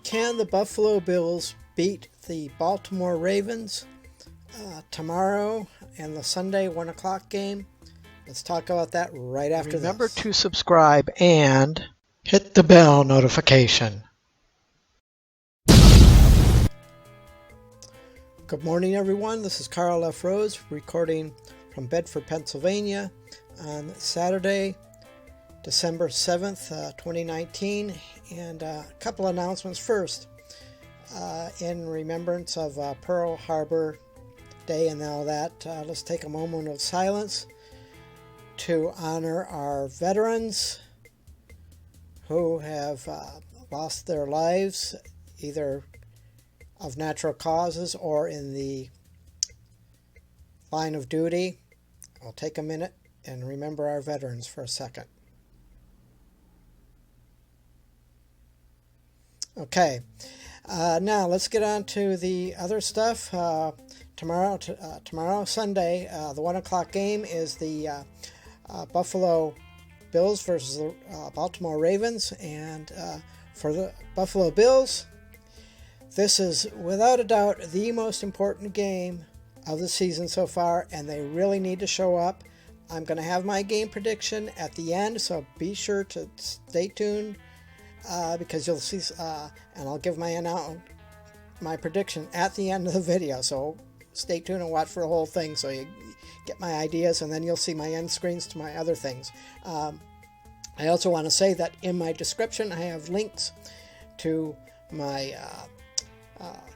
Can the Buffalo Bills beat the Baltimore Ravens tomorrow and the Sunday 1 o'clock game? Let's talk about that right after this. Remember to subscribe and hit the bell notification. Good morning, everyone. This is Karl F. Rose recording from Bedford, Pennsylvania on Saturday, December 7th, 2019. And a couple announcements first. In remembrance of Pearl Harbor Day and all that, let's take a moment of silence to honor our veterans who have lost their lives either of natural causes or in the line of duty. I'll take a minute and remember our veterans for a second. Okay, now let's get on to the other stuff. Tomorrow, Sunday, the 1 o'clock game is the Buffalo Bills versus the Baltimore Ravens. And for the Buffalo Bills, this is without a doubt the most important game of the season so far, and they really need to show up. I'm going to have my game prediction at the end, so be sure to stay tuned because you'll see, and I'll give my prediction at the end of the video. So stay tuned and watch for the whole thing so you get my ideas, and then you'll see my end screens to my other things. I also want to say that in my description I have links to my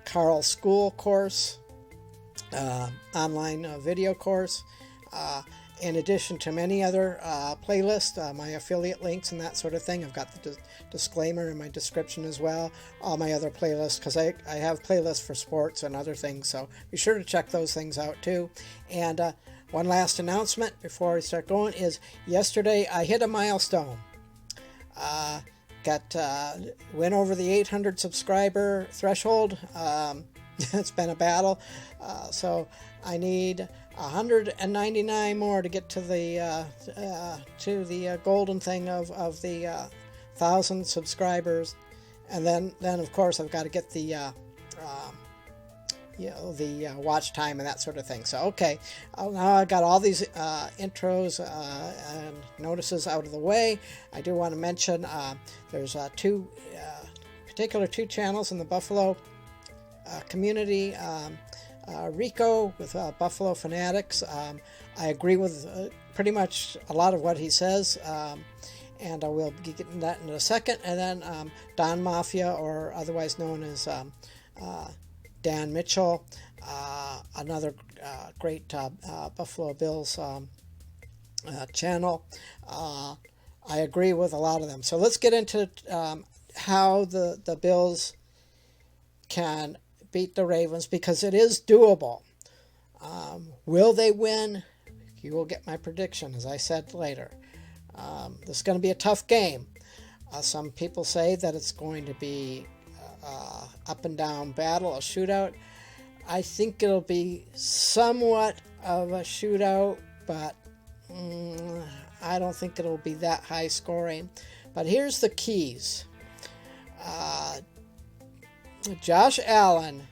Karl School course, online video course, in addition to many other playlists, my affiliate links and that sort of thing. I've got the disclaimer in my description as well, all my other playlists, because I have playlists for sports and other things, so be sure to check those things out too. And one last announcement before we start going is yesterday I hit a milestone. Went over the 800 subscriber threshold. It's been a battle, so I need 199 more to get to the golden thing of the 1,000 subscribers, and then of course I've got to get the watch time and that sort of thing. So okay, now I got all these intros and notices out of the way. I do want to mention there's two channels in the Buffalo community. Rico with Buffalo Fanatics. I agree with pretty much a lot of what he says, and I will be getting that in a second. And then Don Mafia, or otherwise known as Dan Mitchell, another great Buffalo Bills channel. I agree with a lot of them. So let's get into how the Bills can beat the Ravens, because it is doable. Will they win? You will get my prediction, as I said later. This is going to be a tough game. Some people say that it's going to be up and down battle, a shootout. I think it'll be somewhat of a shootout, but I don't think it'll be that high scoring. But here's the keys. Josh Allen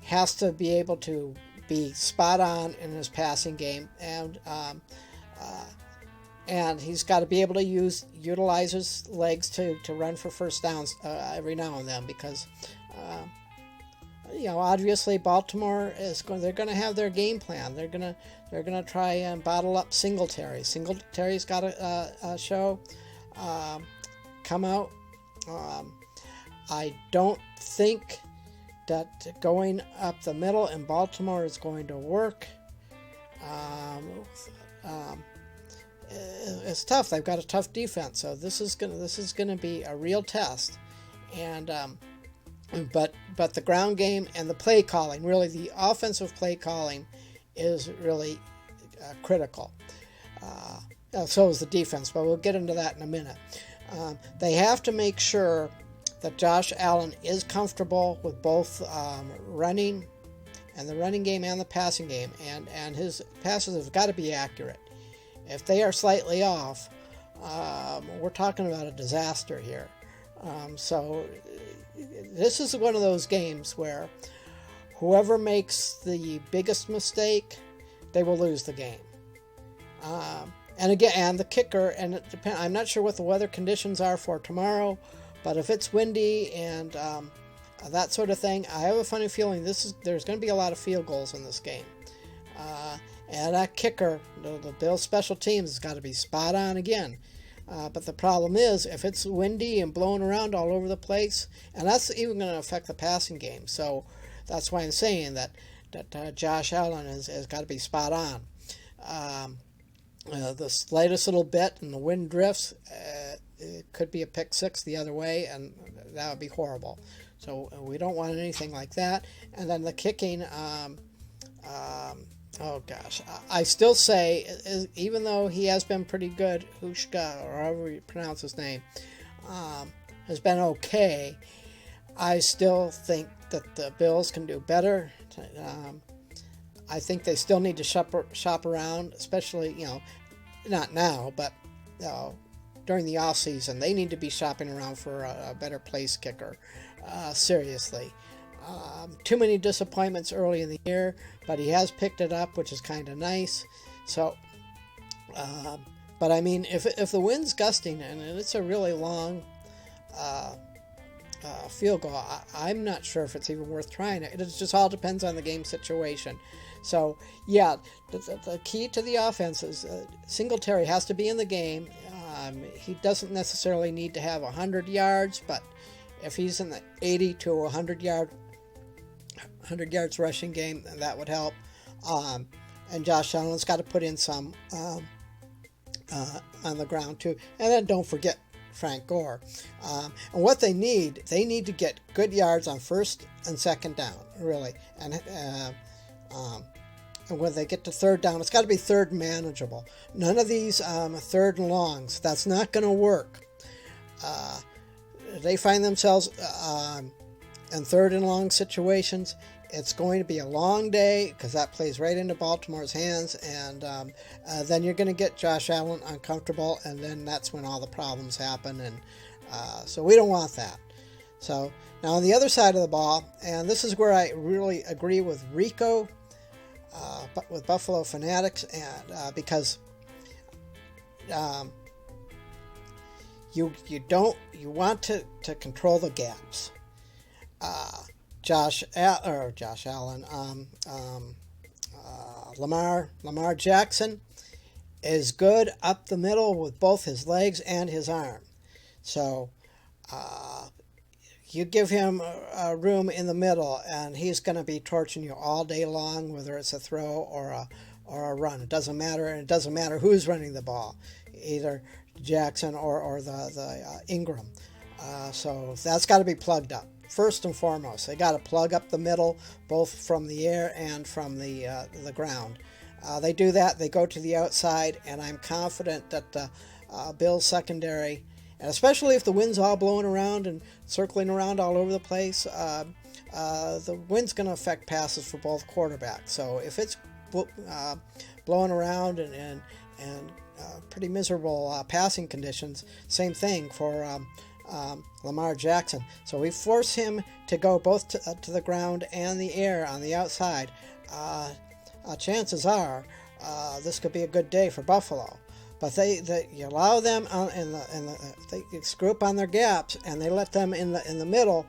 has to be able to be spot on in his passing game, and he's got to be able to utilize his legs to run for first downs every now and then, because obviously Baltimore they're going to have their game plan. They're going to try and bottle up Singletary. Singletary's got a show, come out. I don't think that going up the middle in Baltimore is going to work. It's tough. They've got a tough defense, so this is gonna be a real test. And but the ground game and the play calling, really the offensive play calling, is really critical. So is the defense, but we'll get into that in a minute. They have to make sure that Josh Allen is comfortable with both running and the running game and the passing game, and his passes have got to be accurate. If they are slightly off, we're talking about a disaster here. So this is one of those games where whoever makes the biggest mistake, they will lose the game. And again, and the kicker, and it depends. I'm not sure what the weather conditions are for tomorrow, but if it's windy and that sort of thing, I have a funny feeling there's going to be a lot of field goals in this game. And that kicker, the Bills' special teams, has got to be spot on again. But the problem is, if it's windy and blowing around all over the place, and that's even going to affect the passing game. So that's why I'm saying that Josh Allen has got to be spot on. The slightest little bit and the wind drifts, it could be a pick six the other way, and that would be horrible. So we don't want anything like that. And then the kicking, oh gosh, I still say, even though he has been pretty good, Hushka, or however you pronounce his name, has been okay, I still think that the Bills can do better. I think they still need to shop around, especially, not now, but during the off season. They need to be shopping around for a better place kicker. Seriously. Too many disappointments early in the year, but he has picked it up, which is kind of nice. So, but I mean, if the wind's gusting and it's a really long field goal, I'm not sure if it's even worth trying it. It just all depends on the game situation. So, yeah, the key to the offense is Singletary has to be in the game. He doesn't necessarily need to have 100 yards, but if he's in the 80 to 100 yards rushing game, that would help. And Josh Allen's got to put in some on the ground too. And then don't forget Frank Gore. And what they need to get good yards on first and second down, really. And when they get to third down, it's got to be third manageable. None of these third and longs. That's not going to work. They find themselves in third and long situations. It's going to be a long day because that plays right into Baltimore's hands, and then you're going to get Josh Allen uncomfortable, and then that's when all the problems happen, and so we don't want that. So now on the other side of the ball, and this is where I really agree with Rico, but with Buffalo Fanatics, and because you want to control the gaps. Josh Allen, Lamar Jackson is good up the middle with both his legs and his arm. So you give him room in the middle, and he's going to be torching you all day long, whether it's a throw or a run. It doesn't matter, and it doesn't matter who's running the ball, either Jackson or the Ingram. So that's got to be plugged up. First and foremost, they got to plug up the middle, both from the air and from the ground. They do that. They go to the outside, and I'm confident that the Bills secondary, and especially if the wind's all blowing around and circling around all over the place, the wind's going to affect passes for both quarterbacks. So if it's blowing around and pretty miserable passing conditions, same thing for Lamar Jackson. So we force him to go both to the ground and the air on the outside. Chances are this could be a good day for Buffalo. But you allow them they screw up on their gaps, and they let them in the middle.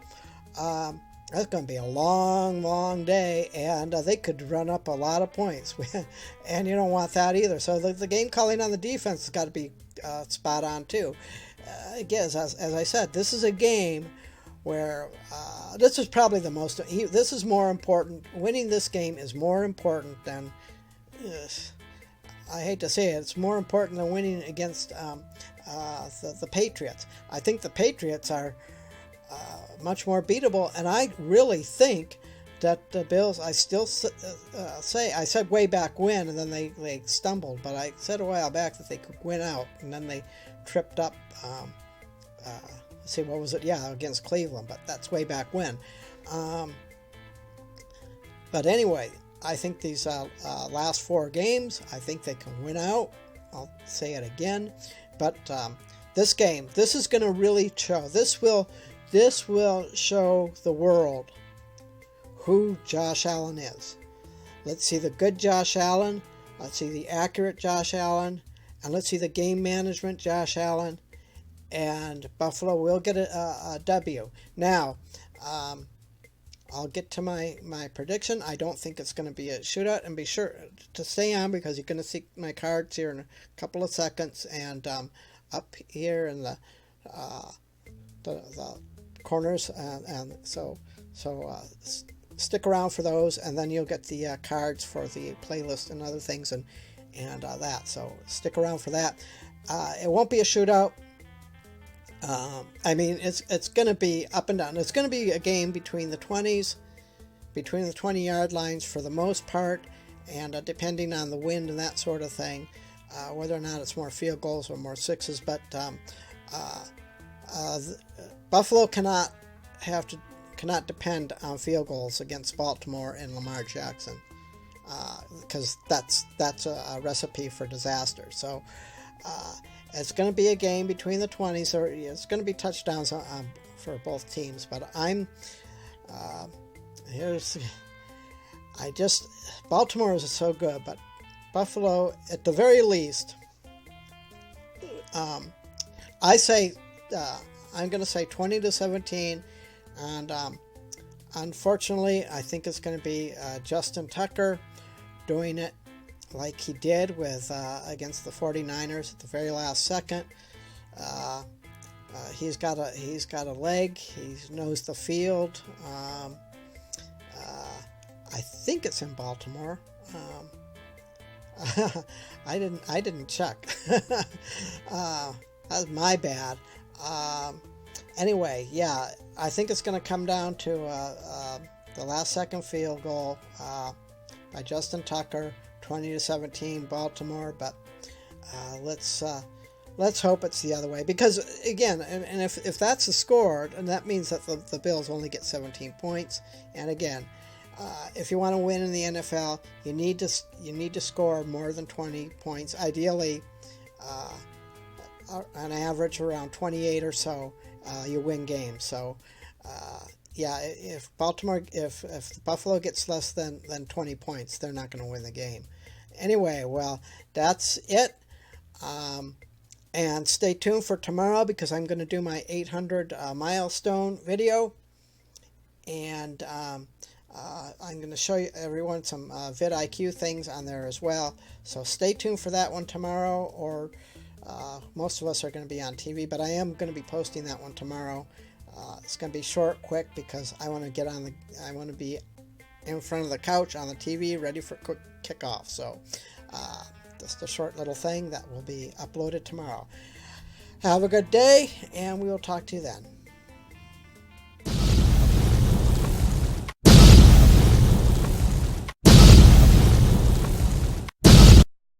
That's going to be a long, long day, and they could run up a lot of points, and you don't want that either. So the game calling on the defense has got to be spot on too. Again, as I said, this is a game where this is probably the most. This is more important. Winning this game is more important than. I hate to say it. It's more important than winning against the Patriots. I think the Patriots are much more beatable, and I really think that the Bills. I still say I said way back when, and then they stumbled, but I said a while back that they could win out, and then they tripped up. Let's see, what was it? Yeah, against Cleveland, but that's way back when. But anyway, I think these last four games, I think they can win out. I'll say it again, but this game, this is going to really show. This will show the world who Josh Allen is. Let's see the good Josh Allen. Let's see the accurate Josh Allen. And let's see the game management Josh Allen. And Buffalo will get a W. Now, I'll get to my prediction. I don't think it's going to be a shootout. And be sure to stay on because you're going to see my cards here in a couple of seconds. And up here in the corners. And so stick around for those. And then you'll get the cards for the playlist and other things and that. So stick around for that. It won't be a shootout. I mean, it's going to be up and down. It's going to be a game between the 20s, between the 20-yard lines for the most part, and depending on the wind and that sort of thing, whether or not it's more field goals or more sixes. But Buffalo cannot depend on field goals against Baltimore and Lamar Jackson, because that's a recipe for disaster. So. It's going to be a game between the 20s, or it's going to be touchdowns for both teams. But Baltimore is so good, but Buffalo, at the very least, I say, I'm going to say 20-17, and unfortunately, I think it's going to be Justin Tucker doing it like he did with against the 49ers at the very last second. He's got a leg. He knows the field. I think it's in Baltimore. I didn't check. That's my bad. Anyway, yeah, I think it's going to come down to the last second field goal by Justin Tucker. 20-17 Baltimore, but let's hope it's the other way, because again, and if that's the score, and that means that the Bills only get 17 points. And again, if you want to win in the NFL, you need to score more than 20 points, ideally on average around 28 or so. You win games. So yeah, if Buffalo gets less than 20 points, they're not going to win the game. Anyway, well, that's it. And stay tuned for tomorrow, because I'm going to do my 800 milestone video. And I'm going to show you everyone some vidIQ things on there as well. So stay tuned for that one tomorrow, or most of us are going to be on TV, but I am going to be posting that one tomorrow. It's going to be short, quick, because I want to be in front of the couch on the TV, ready for quick kickoff. So just a short little thing that will be uploaded tomorrow. Have a good day, and we will talk to you then.